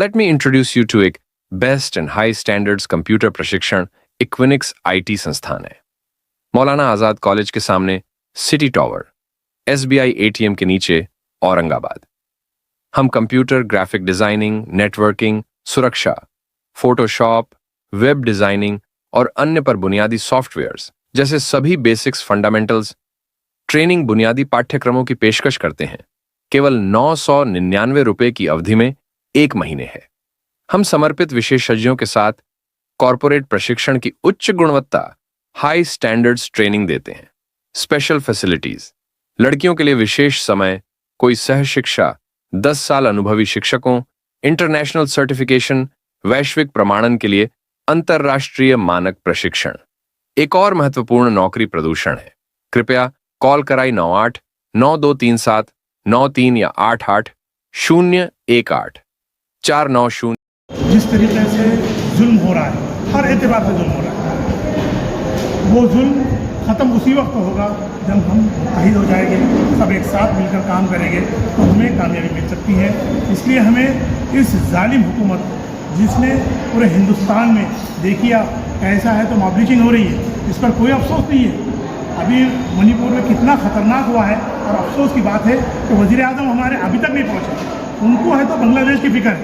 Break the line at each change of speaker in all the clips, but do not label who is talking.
Let me introduce you to एक best and high standards computer प्रशिक्षण Equinix IT संस्थान है। मौलाना आजाद कॉलेज के सामने सिटी टॉवर, एसबीआई एटीएम के नीचे, औरंगाबाद। हम कंप्यूटर ग्राफिक डिजाइनिंग, नेटवर्किंग, सुरक्षा, फोटोशॉप, वेब डिजाइनिंग और अन्य पर बुनियादी सॉफ्टवेयर्स जैसे सभी बेसिक्स फंडामेंटल्स ट्रेनिंग बुनियादी पाठ्यक्रमों की पेशकश करते हैं। केवल 999 रुपए की अवधि में 1 महीने है। हम समर्पित विशेषज्ञों के साथ कॉरपोरेट प्रशिक्षण की उच्च गुणवत्ता, हाई स्टैंडर्ड्स ट्रेनिंग देते हैं। स्पेशल फैसिलिटीज, लड़कियों के लिए विशेष समय, कोई सह शिक्षा, 10 साल अनुभवी शिक्षकों, इंटरनेशनल सर्टिफिकेशन, वैश्विक प्रमाणन के लिए अंतरराष्ट्रीय मानक प्रशिक्षण। एक और महत्वपूर्ण नौकरी प्रदूषण है। कृपया कॉल कराई 98923793 या 88-018 490।
जिस तरीके से जुल्म हो रहा है, हर एतबार से जुल्म हो रहा है, वो जुल्म ख़त्म उसी वक्त होगा जब हम मुत्तहिद हो जाएंगे, सब एक साथ मिलकर काम करेंगे तो हमें कामयाबी मिल सकती है। इसलिए हमें इस जालिम हुकूमत जिसने पूरे हिंदुस्तान में देखिए ऐसा है तो मॉबलिशिंग हो रही है, इस पर कोई अफसोस नहीं है। अभी मणिपुर में कितना ख़तरनाक हुआ है और अफसोस की बात है कि वज़ीर आज़म हमारे अभी तक नहीं पहुँचे। उनको है तो बांग्लादेश की फ़िक्र है,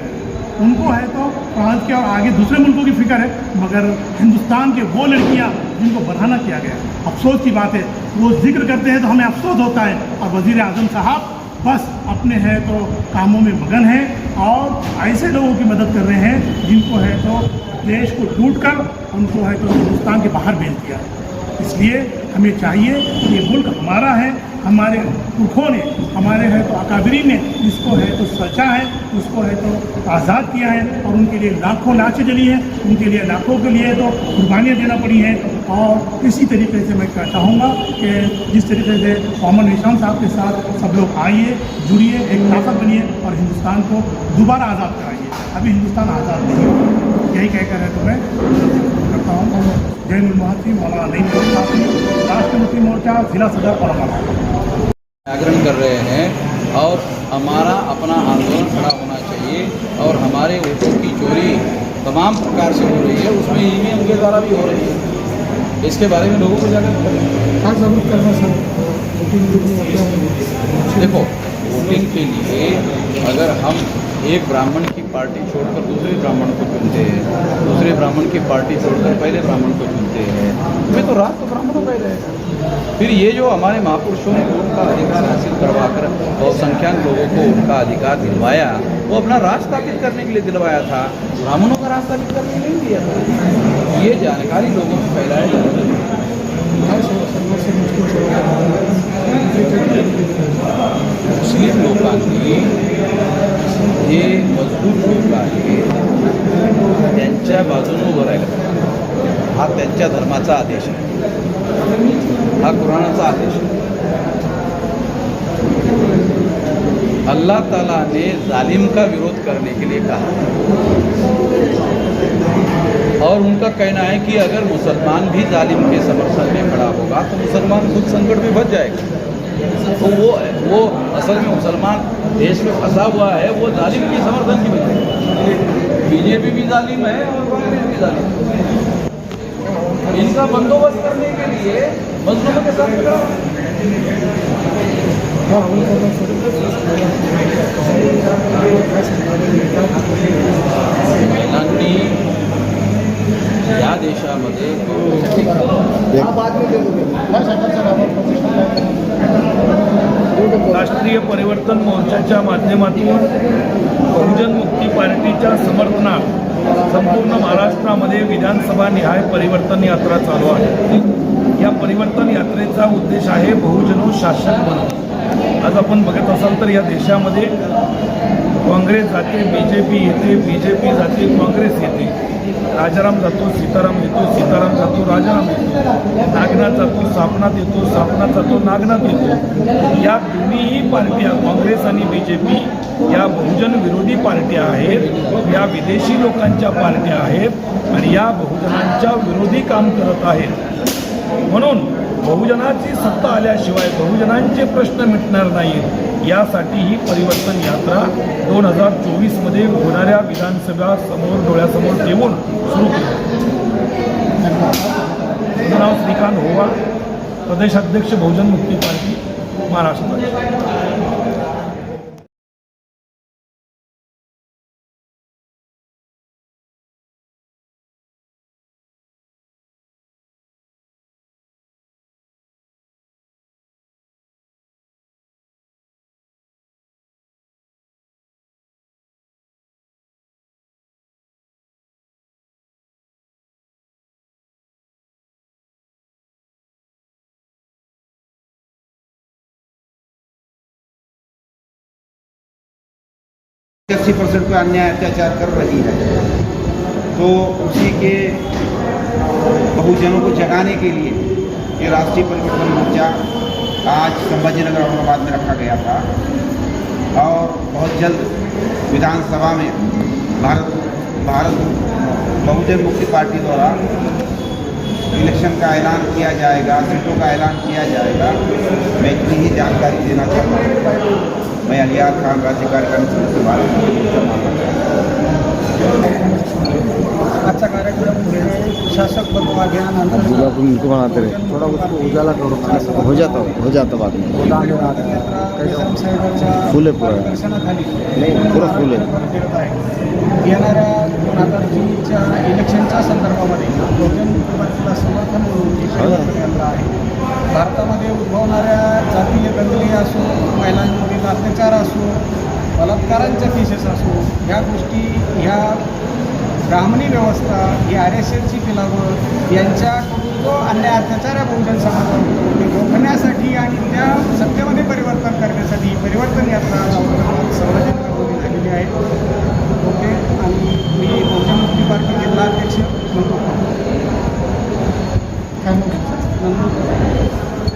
उनको है तो फ्रांस के और आगे दूसरे मुल्कों की फ़िक्र है, मगर हिंदुस्तान के वो लड़कियां जिनको बढ़ाना किया गया, अफसोस की बात है। वो जिक्र करते हैं तो हमें अफसोस होता है और वज़ीर आज़म साहब बस अपने है तो कामों में मगन हैं और ऐसे लोगों की मदद कर रहे हैं जिनको है तो देश को लूट कर उनको है तो हिंदुस्तान के बाहर भेज दिया। इसलिए हमें चाहिए कि ये मुल्क हमारा है, हमारे पुरखों ने, हमारे है तो अकाबरीन ने इसको है तो सचा है, उसको है तो आज़ाद किया है और उनके लिए लाखों लाशें जली हैं, उनके लिए लाखों के लिए तो कुर्बानियाँ देना पड़ी हैं। और इसी तरीके से मैं चाहूँगा कि जिस तरीके से मोहम्मद निशान साहब के साथ सब लोग आइए, जुड़िए, एक ताकत बनिए और हिंदुस्तान को दोबारा आज़ाद कराइए। अभी हिंदुस्तान आज़ाद नहीं हुआ, यही कहकर है तो मैं करता हूँ। जय मुल्माती मौलाना नईम साहब, राष्ट्रीय मुस्लिम मोर्चा जिला सदर औरंगाबाद।
जागरण कर रहे हैं और हमारा अपना आंदोलन खड़ा होना चाहिए और हमारे वोटों की चोरी तमाम प्रकार से हो रही है, उसमें ईवीएम के द्वारा भी हो रही है। इसके बारे में लोगों को जागरूक करना। देखो, वोटिंग के लिए अगर हम एक ब्राह्मण की पार्टी छोड़कर दूसरे ब्राह्मण को चुनते हैं, दूसरे ब्राह्मण की पार्टी छोड़कर पहले ब्राह्मण को चुनते हैं, वे तो राज तो ब्राह्मणों का ही रहेगा। फिर ये जो हमारे महापुरुषों ने वोट का अधिकार हासिल करवाकर बहुसंख्यक लोगों को उनका अधिकार दिलवाया, वो अपना राज स्थापित करने के लिए दिलवाया था, ब्राह्मणों का राज स्थापित करने के लिए नहीं दिया था। ये जानकारी लोगों को फैलाया जाए। मुस्लिम लोकांनी हे मजबूत लोक आहे, त्यांच्या बाजूने उभं राहिलं, हा त्यांच्या धर्माचा आदेश आहे, हा कुराणाचा आदेश आहे। अल्लाह ताला ने जालिम का विरोध करने के लिए कहा और उनका कहना है कि अगर मुसलमान भी जालिम के समर्थन में खड़ा होगा तो मुसलमान खुद संकट में फंस जाएगा। तो वो असल में मुसलमान देश में फंसा हुआ है, वो जालिम के समर्थन की वजह। बीजेपी भी जालिम है और कांग्रेस भी जालिम है। इनका बंदोबस्त करने के लिए मजलूमों के साथ खड़ा महिलांनी या देशामध्ये
राष्ट्रीय परिवर्तन मोर्चाच्या माध्यमातून बहुजन मुक्ती पार्टीच्या समर्थनात संपूर्ण महाराष्ट्रामध्ये विधानसभा निहाय परिवर्तन यात्रा चालू आहे। या परिवर्तन यात्रेचा उद्देश आहे बहुजनो शासक बनवणे। आज आपण बघत असाल तर या देशामध्ये काँग्रेस जाते, बीजेपी येते, बीजेपी जाते, काँग्रेस येते, राजाराम जातो, सीताराम येतो, सीताराम जातो, राजाराम येतो, नागनाथ जातो, सापनाथ येतो, सापनाथ जातो, नागनाथ येतो। या दोन्हीही पार्ट्या, काँग्रेस आणि बीजेपी, या बहुजन विरोधी पार्ट्या आहेत, या विदेशी लोकांच्या पार्ट्या आहेत आणि या बहुजनांच्या विरोधी काम करत आहेत। म्हणून
बहुजनाची सत्ता आल्याशिवाय बहुजनांचे प्रश्न मिटणार नाहीत. यासाठी ही परिवर्तन यात्रा 2024मध्ये होणाऱ्या विधानसभा समोर डोळ्यासमोर ठेवून सुरू केली. माझं नाव श्रीकांत होवा, प्रदेशाध्यक्ष बहुजन मुक्ती पार्टी महाराष्ट्र.
अस्सी % पे अन्याय अत्याचार कर रही है, तो उसी के बहुजनों को जगाने के लिए ये राष्ट्रीय परिवर्तन मोर्चा आज संभाजीनगर औरंगाबाद में रखा गया था और बहुत जल्द विधानसभा में भारत बहुजन मुक्ति पार्टी द्वारा इलेक्शन का ऐलान किया जाएगा, सीटों का ऐलान किया जाएगा। मैं इतनी ही जानकारी देना चाहता हूँ। मैं अलियार खान, राज्य कार्यकारिणी सदस्य भारत।
आजचा कार्यक्रम शासक बदलाव अभियान
उनको बनाते रहे, थोड़ा उसको उजाला करो, हो जाता बाद में फुले पूरा
दर्शनाखाली
नहीं पूरा फुले.
येणाऱ्या 2023च्या इलेक्शनच्या संदर्भामध्ये बहुजन पार्टीला समर्थन म्हणून ही परिवर्तन यात्रा आहे. भारतामध्ये उद्भवणाऱ्या जातीय दंगली असो, महिलांवरील अत्याचार असो, बलात्कारांच्या केसेस असो, ह्या गोष्टी ह्या ब्राह्मणी व्यवस्था, ही RSSची फिलावत यांच्याकडून जो अन्याय अत्याचार या बहुजन समाजावर ते रोखण्यासाठी आणि त्या सत्तेमध्ये परिवर्तन करण्यासाठी परिवर्तन यात्रा औरंगाबाद सार्वजनिक झालेली आहे. ओके. आणि मी बहुजन मुक्ती पार्टी जिल्हा अध्यक्ष म्हणतो.